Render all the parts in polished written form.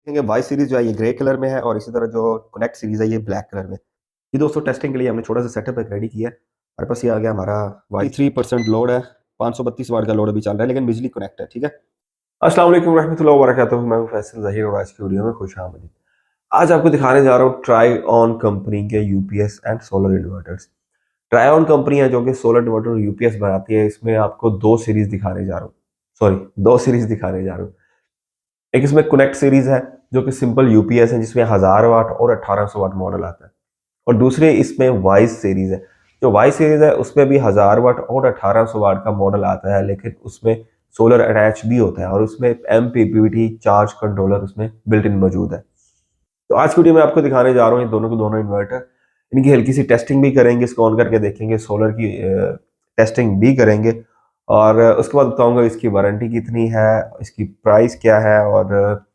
देखेंगे Y series जो है ये ग्रे कलर में है और इसी तरह जो कनेक्ट सीरीज है ये ब्लैक कलर में। ये दोस्तों टेस्टिंग के लिए हमने छोटा सा सेटअप एक रेडी किया है। हमारे पास ये आ गया हमारा वाई 3% लोड है, 532 वाट का लोड अभी चल रहा है लेकिन बिजली कनेक्ट है। ठीक है, अस्सलाम वालेकुम रहमतुल्लाहि व बरकातुहू। मैं हूं फैसल ज़हीर और आज की वीडियो में खुश आमदीद। आज आपको दिखाने जा रहा हूँ ट्राई ऑन कंपनी के UPS and solar inverters. Try on company है जो कि सोलर इन्वर्टर और यूपीएस बनाती है। इसमें आपको दो सीरीज दिखाने जा रहा हूँ, सॉरी दो सीरीज दिखाने जा रहा हूँ। एक इसमें कनेक्ट सीरीज है जो कि सिंपल यूपीएस है जिसमें 1000 वाट और 1800 वाट मॉडल आता है, और दूसरे इसमें वाइस सीरीज है। जो वाइस सीरीज है उसमें भी 1000 वाट और 1800 वाट का मॉडल आता है, लेकिन उसमें सोलर अटैच भी होता है और उसमें एमपीपीटी चार्ज कंट्रोलर उसमें बिल्ट इन मौजूद है। तो आज की वीडियो में आपको दिखाने जा रहा हूँ ये दोनों के दोनों इन्वर्टर। इनकी हल्की सी टेस्टिंग भी करेंगे, इसको ऑन करके देखेंगे, सोलर की टेस्टिंग भी करेंगे और उसके बाद बताऊंगा इसकी वारंटी कितनी है, इसकी प्राइस क्या है और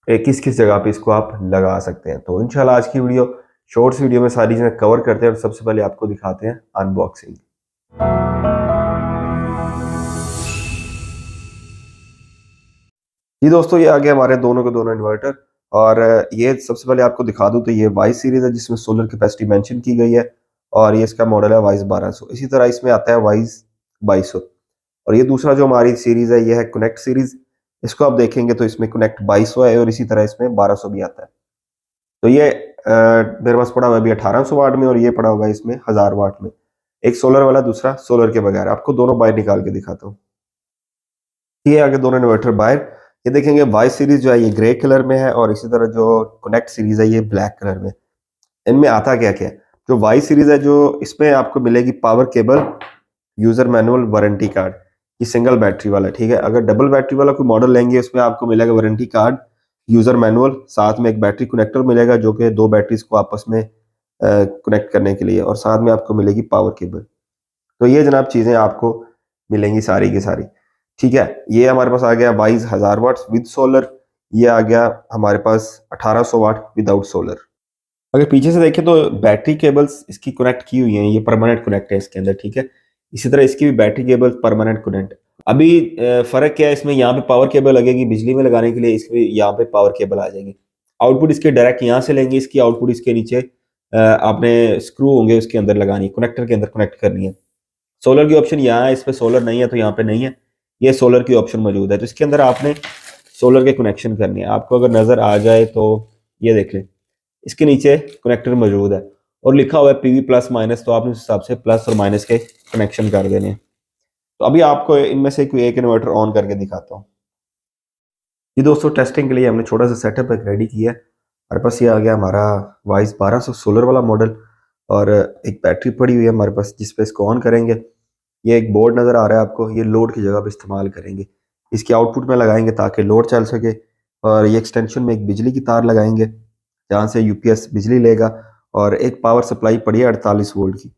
किस किस जगह पे इसको आप लगा सकते हैं। तो इंशाल्लाह आज की वीडियो शॉर्ट्स वीडियो में सारी चीज़ें कवर करते हैं और सबसे पहले आपको दिखाते हैं अनबॉक्सिंग। जी दोस्तों, ये आ गया हमारे दोनों के दोनों इन्वर्टर और ये सबसे पहले आपको दिखा दूं तो ये वाइस सीरीज है जिसमें सोलर कैपेसिटी मेंशन की गई है और ये इसका मॉडल है वाइस 1200। इसी तरह इसमें आता है वाइस 2200 और ये दूसरा जो हमारी सीरीज है ये है कनेक्ट सीरीज। इसको आप देखेंगे तो इसमें कनेक्ट 2200 है और इसी तरह इसमें 1200 भी आता है। तो ये मेरे पास पड़ा हुआ है अभी 1800 वाट में और ये पड़ा हुआ है इसमें 1000 वाट में। एक सोलर वाला, दूसरा सोलर के बगैर। आपको दोनों बाहर निकाल के दिखाता हूँ। ये आगे दोनों इन्वर्टर बाहर। ये देखेंगे वाई सीरीज जो है ये ग्रे कलर में है और इसी तरह जो कनेक्ट सीरीज है ये ब्लैक कलर में। इनमें आता क्या क्या है? जो वाई सीरीज है जो इसमें आपको मिलेगी power cable, user manual, warranty card. ये सिंगल बैटरी वाला, ठीक है। अगर डबल बैटरी वाला कोई मॉडल लेंगे उसमें आपको मिलेगा वारंटी कार्ड, यूजर मैनुअल, साथ में एक बैटरी कनेक्टर मिलेगा जो कि दो बैटरीज को आपस में कनेक्ट करने के लिए, और साथ में आपको मिलेगी पावर केबल। तो ये जनाब चीजें आपको मिलेंगी सारी की सारी। ठीक है, ये हमारे पास आ गया वाइज 1000 वाट विद सोलर। ये आ गया हमारे पास 1800 वाट विदाउट सोलर। अगर पीछे से देखें तो बैटरी केबल्स इसकी कनेक्ट की हुई हैं, ये परमानेंट कनेक्ट है इसके अंदर। ठीक है, इसी तरह इसकी भी बैटरी केबल परमानेंट कनेक्ट। अभी फर्क क्या है इसमें, यहाँ पे पावर केबल लगेगी बिजली में लगाने के लिए, इसमें यहाँ पे पावर केबल आ जाएगी। आउटपुट इसके डायरेक्ट यहाँ से लेंगे, इसकी आउटपुट इसके नीचे आपने स्क्रू होंगे उसके अंदर लगानी, कनेक्टर के अंदर कनेक्ट करनी है। सोलर की ऑप्शन यहाँ है, इस पे सोलर नहीं है तो यहाँ पे नहीं है। ये सोलर की ऑप्शन मौजूद है तो इसके अंदर आपने सोलर के कनेक्शन करनी है। आपको अगर नजर आ जाए तो ये देख लें, इसके नीचे कनेक्टर मौजूद है और लिखा हुआ है पीवी प्लस माइनस, तो आपने उस हिसाब से प्लस और माइनस के कनेक्शन कर देने हैं। तो अभी आपको इनमें से कोई एक इन्वर्टर ऑन करके दिखाता हूँ। ये दोस्तों टेस्टिंग के लिए हमने छोटा सा सेटअप एक रेडी किया है। हमारे पास ये आ गया हमारा वाइस 1200 सोलर वाला मॉडल और एक बैटरी पड़ी हुई है हमारे पास जिस पे इसको ऑन करेंगे। ये एक बोर्ड नज़र आ रहा है आपको, ये लोड की जगह पे इस्तेमाल करेंगे। इसकी आउटपुट में लगाएंगे ताकि लोड चल सके, और ये एक्सटेंशन में एक बिजली की तार लगाएंगे जहाँ से यूपीएस बिजली लेगा, और एक पावर सप्लाई पड़ी है 48 वोल्ट की।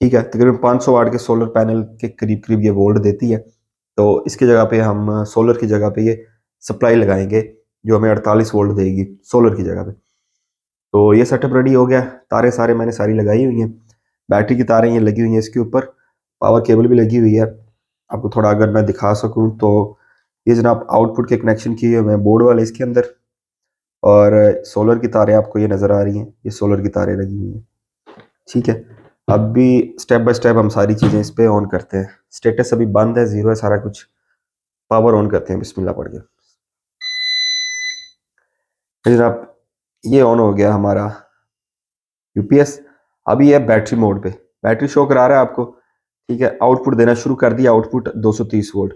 ठीक है, तकरीबन 500 वाट के सोलर पैनल के करीब करीब ये वोल्ट देती है। तो इसकी जगह पे हम सोलर की जगह पे ये सप्लाई लगाएंगे जो हमें 48 वोल्ट देगी सोलर की जगह पे। तो ये सेटअप रेडी हो गया। तारें सारे मैंने सारी लगाई हुई हैं, बैटरी की तारें ये लगी हुई हैं इसके ऊपर, पावर केबल भी लगी हुई है। आपको थोड़ा अगर मैं दिखा सकूं तो ये जनाब आउटपुट के कनेक्शन किए हुए हैं बोर्ड वाले इसके अंदर, और सोलर की तारें आपको ये नज़र आ रही हैं, ये सोलर की तारें लगी हुई हैं। ठीक है, अब भी स्टेप बाय स्टेप हम सारी चीज़ें इस पे ऑन करते हैं। स्टेटस अभी बंद है, जीरो है सारा कुछ। पावर ऑन करते हैं बिस्मिल्लाह पढ़ के। जनाब ये ऑन हो गया हमारा यूपीएस। अभी है बैटरी मोड पे, बैटरी शो करा रहा है आपको। ठीक है, आउटपुट देना शुरू कर दिया, आउटपुट 230 वोल्ट।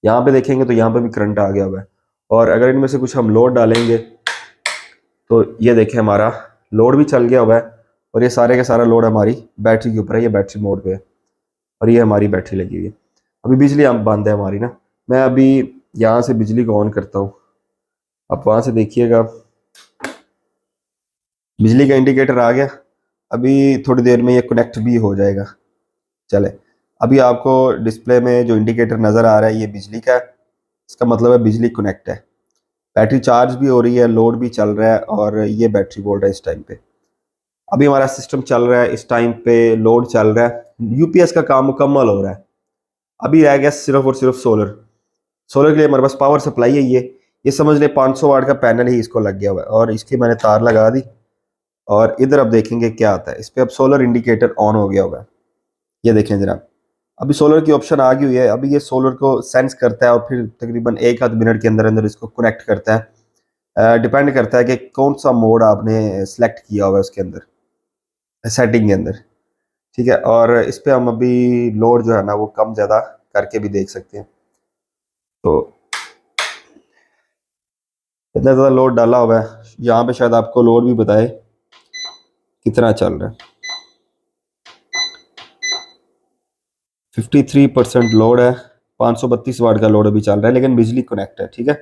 यहाँ पे देखेंगे तो यहाँ पे भी करंट आ गया हुआ है, और अगर इनमें से कुछ हम लोड डालेंगे तो ये देखें हमारा लोड भी चल गया हुआ है, और ये सारे का सारा लोड हमारी बैटरी के ऊपर है। ये बैटरी मोड पे है और ये हमारी बैटरी लगी हुई है। अभी बिजली हम बंद है हमारी ना। मैं अभी यहाँ से बिजली को ऑन करता हूँ, आप वहाँ से देखिएगा बिजली का इंडिकेटर आ गया। अभी थोड़ी देर में ये कनेक्ट भी हो जाएगा। चले, अभी आपको डिस्प्ले में जो इंडिकेटर नज़र आ रहा है ये बिजली का है, इसका मतलब है बिजली कनेक्ट है। बैटरी चार्ज भी हो रही है, लोड भी चल रहा है, और ये बैटरी वोल्ट है इस टाइम पे। अभी हमारा सिस्टम चल रहा है, इस टाइम पे लोड चल रहा है, यूपीएस का काम मुकम्मल हो रहा है। अभी रह गया सिर्फ और सिर्फ सोलर। सोलर के लिए हमारे पास पावर सप्लाई है, ये समझ ले 500 वाट का पैनल ही इसको लग गया हुआ है और इसकी मैंने तार लगा दी। और इधर अब देखेंगे क्या आता है। इस पे अब सोलर इंडिकेटर ऑन हो गया हुआ है। ये देखें जनाब, अभी सोलर की ऑप्शन आ गई हुई है। अभी ये सोलर को सेंस करता है और फिर तकरीबन एक आध मिनट के अंदर अंदर इसको कनेक्ट करता है। डिपेंड करता है कि कौन सा मोड आपने सेलेक्ट किया हुआ है उसके अंदर, सेटिंग के अंदर। ठीक है, और इस पे हम अभी लोड जो है ना वो कम ज़्यादा करके भी देख सकते हैं। तो इतना ज़्यादा लोड डाला हुआ है, यहाँ पे शायद आपको लोड भी बताए कितना चल रहा है। 53% लोड है, 532 वाट का लोड अभी चल रहा है, लेकिन बिजली कनेक्ट है। ठीक है,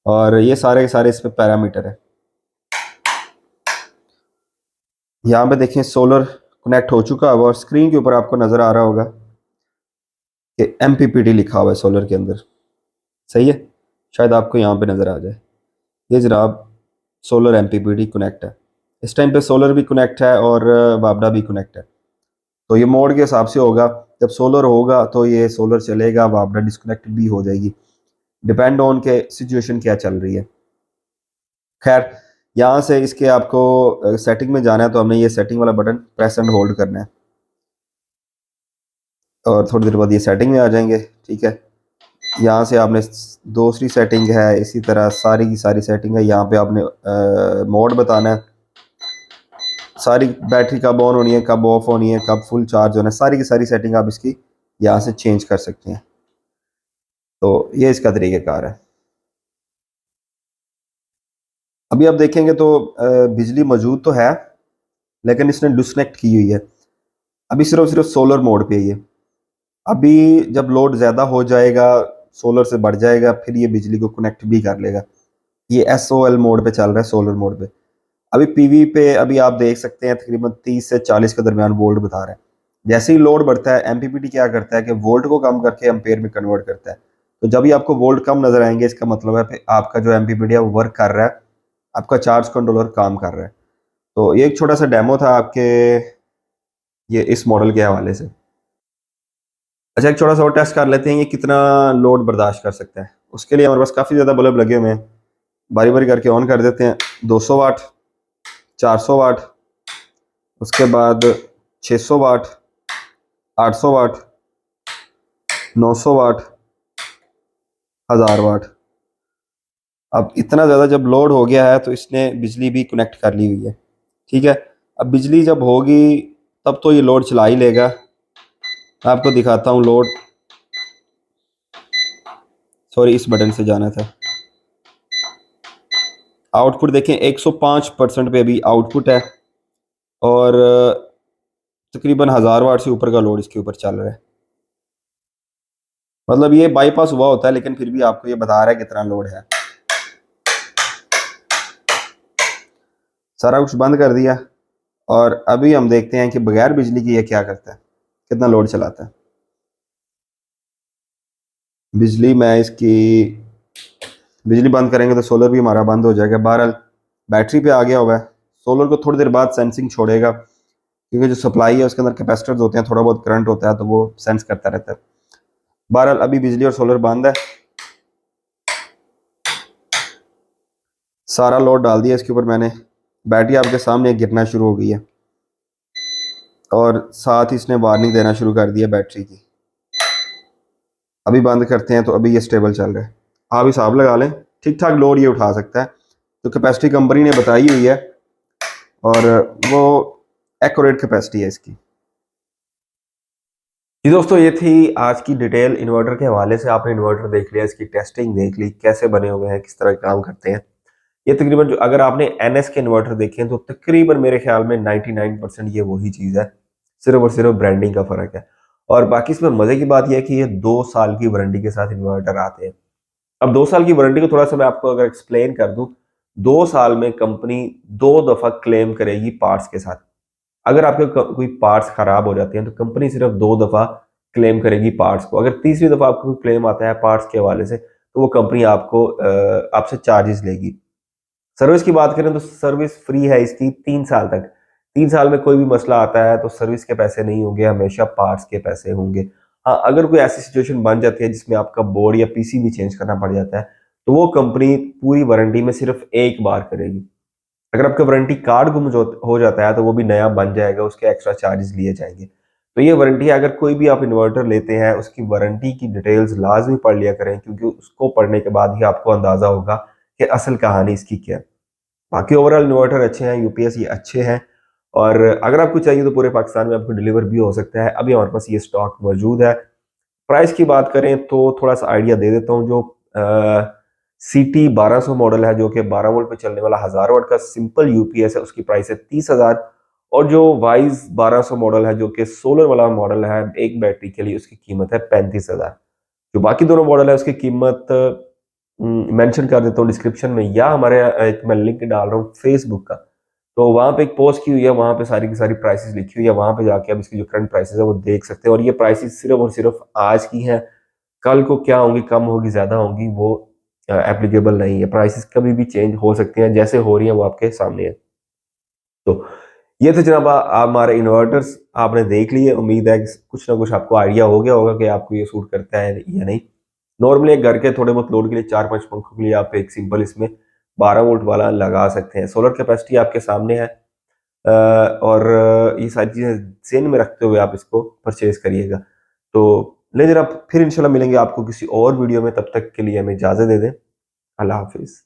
और ये सारे के सारे इस पे पैरामीटर है। यहाँ पे देखें सोलर कनेक्ट हो चुका है और स्क्रीन के ऊपर आपको नज़र आ रहा होगा कि MPPT लिखा हुआ है सोलर के अंदर। सही है, शायद आपको यहाँ पे नज़र आ जाए। ये जनाब सोलर MPPT कनेक्ट है। इस टाइम पे सोलर भी कनेक्ट है और वापडा भी कनेक्ट है। तो ये मोड के हिसाब से होगा, जब सोलर होगा तो ये सोलर चलेगा, वापडा डिस्कनेक्ट भी हो जाएगी, डिपेंड ऑन के सिचुएशन क्या चल रही है। खैर, यहाँ से इसके आपको सेटिंग में जाना है, तो हमने ये सेटिंग वाला बटन प्रेस एंड होल्ड करना है और थोड़ी देर बाद ये सेटिंग में आ जाएंगे। ठीक है, यहाँ से आपने दूसरी सेटिंग है, इसी तरह सारी की सारी सेटिंग है। यहाँ पे आपने मोड बताना है, सारी बैटरी कब ऑन होनी है, कब ऑफ होनी है, कब फुल चार्ज होना है, सारी की सारी सेटिंग आप इसकी यहाँ से चेंज कर सकते हैं। तो ये इसका तरीक़ेकार है। अभी आप देखेंगे तो बिजली मौजूद तो है, लेकिन इसने डिस्कनेक्ट की हुई है। अभी सिर्फ सिर्फ सोलर मोड पे ही है। अभी जब लोड ज़्यादा हो जाएगा, सोलर से बढ़ जाएगा, फिर ये बिजली को कनेक्ट भी कर लेगा। ये SOL मोड पे चल रहा है, सोलर मोड पे। अभी PV पे अभी आप देख सकते हैं तकरीबन 30 से 40 के दरमियान वोल्ट बता रहा है। जैसे ही लोड बढ़ता है, MPPT क्या करता है कि वोल्ट को कम करके एम्पेयर में कन्वर्ट करता है। तो जब भी आपको वोल्ट कम नजर आएंगे, इसका मतलब है कि आपका जो MPPT है वो वर्क कर रहा है, आपका चार्ज कंट्रोलर काम कर रहा है। तो ये एक छोटा सा डेमो था आपके ये इस मॉडल के हवाले से। अच्छा, एक छोटा सा और टेस्ट कर लेते हैं ये कितना लोड बर्दाश्त कर सकता है। उसके लिए हमारे पास काफ़ी ज़्यादा बल्ब लगे हुए हैं, बारी बारी करके ऑन कर देते हैं। 200 वाट, 400 वाट, उसके बाद 600 वाट, 800 वाट, 900 वाट, 1000 वाट। अब इतना ज़्यादा जब लोड हो गया है तो इसने बिजली भी कनेक्ट कर ली हुई है। ठीक है, अब बिजली जब होगी तब तो ये लोड चला ही लेगा। आपको दिखाता हूँ लोड, सॉरी इस बटन से जाना था। आउटपुट देखें 105% पे अभी आउटपुट है और तकरीबन 1000 वाट से ऊपर का लोड इसके ऊपर चल रहा है। मतलब ये बाईपास हुआ होता है, लेकिन फिर भी आपको ये बता रहा है कितना लोड है। सारा कुछ बंद कर दिया और अभी हम देखते हैं कि बगैर बिजली के ये क्या करता है, कितना लोड चलाता है। बिजली मैं इसकी बिजली बंद करेंगे तो सोलर भी हमारा बंद हो जाएगा। बहरहाल बैटरी पे आ गया हुआ है। सोलर को थोड़ी देर बाद सेंसिंग छोड़ेगा, क्योंकि जो सप्लाई है उसके अंदर कैपेसिटर्स होते हैं, थोड़ा बहुत करंट होता है तो वो सेंस करता रहता है। बहरहाल अभी बिजली और सोलर बंद है। सारा लोड डाल दिया इसके ऊपर मैंने। बैटरी आपके सामने गिरना शुरू हो गई है और साथ ही इसने वार्निंग देना शुरू कर दिया बैटरी की। अभी बंद करते हैं तो अभी ये स्टेबल चल रहा है। आप हिसाब लगा लें, ठीक ठाक लोड ये उठा सकता है। तो कैपेसिटी कंपनी ने बताई हुई है और वो एक्यूरेट कैपेसिटी है इसकी। जी दोस्तों, ये थी आज की डिटेल इन्वर्टर के हवाले से। आपने इन्वर्टर देख लिया, इसकी टेस्टिंग देख ली, कैसे बने हुए हैं, किस तरह काम करते हैं। ये तकरीबन जो अगर आपने NS के इन्वर्टर देखे हैं तो तकरीबन मेरे ख्याल में 99% ये वही चीज़ है, सिर्फ और सिर्फ ब्रांडिंग का फ़र्क है। और बाकी इसमें मज़े की बात यह है कि ये 2 साल की वारंटी के साथ इन्वर्टर आते हैं। अब 2 साल की वारंटी को थोड़ा सा मैं आपको अगर एक्सप्लेन कर दूं, 2 साल में कंपनी 2 दफ़ा क्लेम करेगी पार्ट्स के साथ। अगर आपके कोई पार्ट्स खराब हो जाते हैं तो कंपनी सिर्फ 2 दफ़ा क्लेम करेगी पार्ट्स को। अगर तीसरी दफ़ा आपको कोई क्लेम आता है पार्ट्स के हवाले से तो वो कंपनी आपको आपसे चार्जेस लेगी। सर्विस की बात करें तो सर्विस फ्री है इसकी 3 साल तक। 3 साल में कोई भी मसला आता है तो सर्विस के पैसे नहीं होंगे, हमेशा पार्ट्स के पैसे होंगे। हाँ, अगर कोई ऐसी सिचुएशन बन जाती है जिसमें आपका बोर्ड या PC भी चेंज करना पड़ जाता है तो वो कंपनी पूरी वारंटी में सिर्फ एक बार करेगी। अगर आपका वारंटी कार्ड गुम हो जाता है तो वो भी नया बन जाएगा, उसके एक्स्ट्रा चार्जेस लिए जाएंगे। तो ये वारंटी, अगर कोई भी आप इन्वर्टर लेते हैं उसकी वारंटी की डिटेल्स लाजमी पढ़ लिया करें, क्योंकि उसको पढ़ने के बाद ही आपको अंदाजा होगा कि असल कहानी इसकी क्या है। बाकी ओवरऑल इन्वर्टर अच्छे हैं, यूपीएस ये अच्छे हैं, और अगर आपको चाहिए तो पूरे पाकिस्तान में आपको डिलीवर भी हो सकता है। अभी हमारे पास ये स्टॉक मौजूद है। प्राइस की बात करें तो थोड़ा सा आइडिया दे देता हूँ। जो CT 1200 मॉडल है, जो कि 12 वोल्ट पे चलने वाला 1000 वाट का सिंपल यूपीएस है, उसकी प्राइस है 30,000। और जो वाइज 1200 मॉडल है, जो कि सोलर वाला मॉडल है एक बैटरी के लिए, उसकी कीमत है 35,000। जो बाकी दोनों मॉडल है उसकी कीमत मेंशन कर देता हूँ डिस्क्रिप्शन में, या हमारे एक मैं लिंक डाल रहा हूँ फेसबुक का, तो वहां पे एक पोस्ट की हुई है, वहां पे सारी की सारी प्राइसेस लिखी हुई है, वहां पे जाके आप इसकी जो करंट प्राइसेस है वो देख सकते हैं। और ये प्राइसेस सिर्फ और सिर्फ आज की हैं, कल को क्या होंगी, कम होगी, ज्यादा होंगी, वो एप्लीकेबल नहीं है। प्राइसेस कभी भी चेंज हो सकती हैं, जैसे हो रही हैं वो आपके सामने है। तो ये तो जनाब हमारे इन्वर्टर्स आपने देख लिए। उम्मीद है कि कुछ ना कुछ आपको आइडिया हो गया होगा कि आपको ये सूट करता है या नहीं। नॉर्मली एक घर के थोड़े बहुत लोड के लिए 4-5 पंखों के लिए आप एक सिंपल इसमें 12 वोल्ट वाला लगा सकते हैं। सोलर कैपेसिटी आपके सामने है, और ये सारी चीज़ें ज़हन में रखते हुए आप इसको परचेज करिएगा। तो ले जनाब, फिर इंशाल्लाह मिलेंगे आपको किसी और वीडियो में। तब तक के लिए हमें इजाज़त दे दें। अल्लाह हाफिज़।